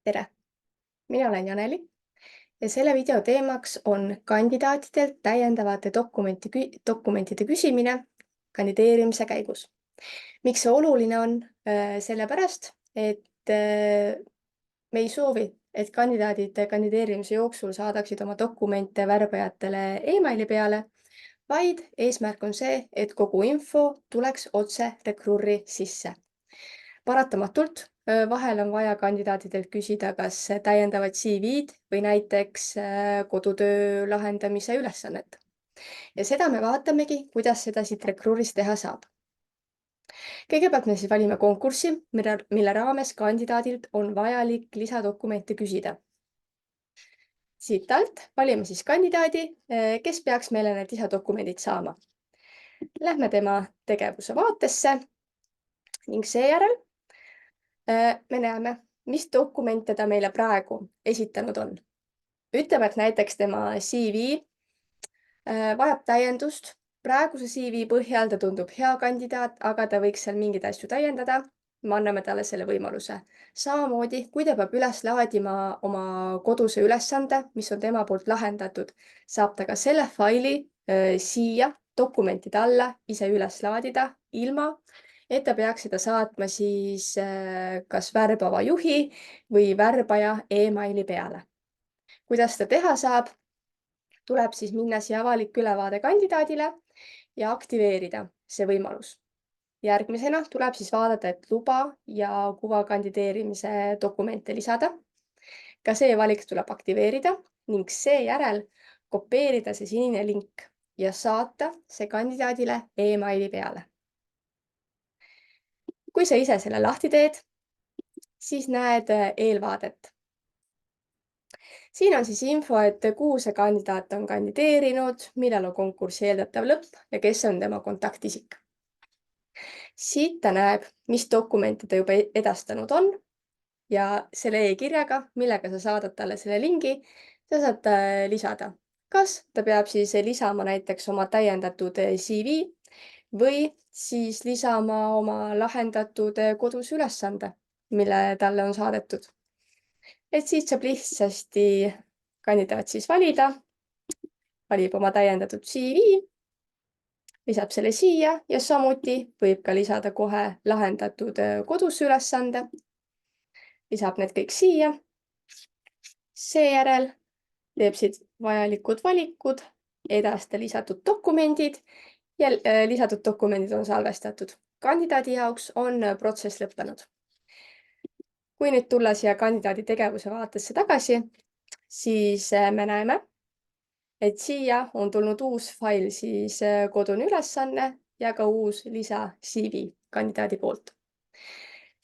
Tere! Mina olen Janeli ja selle video teemaks on kandidaatidelt täiendavate dokumentide küsimine kandideerimise käigus. Miks see oluline on? Sellepärast, et me ei soovi, et kandidaadid kandideerimise jooksul saadaksid oma dokumente värbajatele emaili peale, vaid eesmärk on see, et kogu info tuleks otse Recruuri sisse. Paratamatult vahel on vaja kandidaatidelt küsida kas täiendavad CV-d või näiteks kodutöö lahendamise ülesannet. Ja seda me vaatamegi, kuidas seda siit Recruuris teha saab. Kõigepealt me siis valime konkurssi, mille raames kandidaadilt on vajalik lisadokumente küsida. Siit alt valime siis kandidaadi, kes peaks meile need lisadokumendid saama. Lähme tema tegevuse vaatesse ning seejärel me näeme, mis dokumente ta meile praegu esitanud on. Ütleme, et näiteks tema CV vajab täiendust. Praeguse CV põhjal ta tundub hea kandidaat, aga ta võiks seal mingeid asju täiendada. Me anname talle selle võimaluse. Samamoodi, kui ta peab üles laadima oma koduse ülesande, mis on tema poolt lahendatud, saab ta ka selle faili siia dokumentide alla ise üles laadida ilma, et ta peaks seda saatma siis kas värbava juhi või värbaja emaili peale. Kuidas seda teha saab? Tuleb siis minna siia avalik ülevaade kandidaadile ja aktiveerida see võimalus. Järgmisena tuleb siis vaadata, et luba ja kuva kandideerimise dokumente lisada. Ka see valik tuleb aktiveerida ning seejärel kopeerida see sinine link ja saata see kandidaadile emaili peale. Kui sa ise selle lahti teed, siis näed eelvaadet. Siin on siis info, et kuhu see kandidaat on kandideerinud, millal on konkursi eeldatav lõpp ja kes on tema kontaktisik. Siit ta näeb, mis dokumente ta juba edastanud on ja selle e-kirjaga, millega sa saadad talle selle lingi, sa saad lisada. Kas ta peab siis lisama näiteks oma täiendatud CV või siis lisama oma lahendatud kodus ülesande, mille talle on saadetud. Et siit saab lihtsasti kandidaat siis valida, valib oma täiendatud CV, lisab selle siia ja samuti võib ka lisada kohe lahendatud kodus ülesande. Lisab need kõik siia. Seejärel teeb siit vajalikud valikud, edasta lisatud dokumendid ja lisatud dokumendid on salvestatud. Kandidaadi jaoks on protsess lõppenud. Kui nüüd tulla siia kandidaadi tegevuse vaatesse tagasi, siis me näeme, et siia on tulnud uus fail siis kodune ülesanne ja ka uus lisa CV kandidaadi poolt.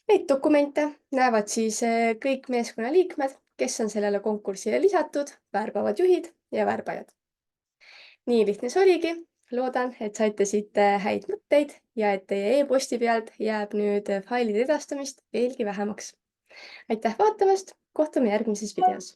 Neid dokumente näevad siis kõik meeskonna liikmed, kes on sellele konkursile lisatud, värbavad juhid ja värbajad. Nii lihtne see oligi. Loodan, et saite siit häid mõtteid ja et teie e-posti pealt jääb nüüd failide edastamist veelgi vähemaks. Aitäh vaatamast, kohtume järgmises videos.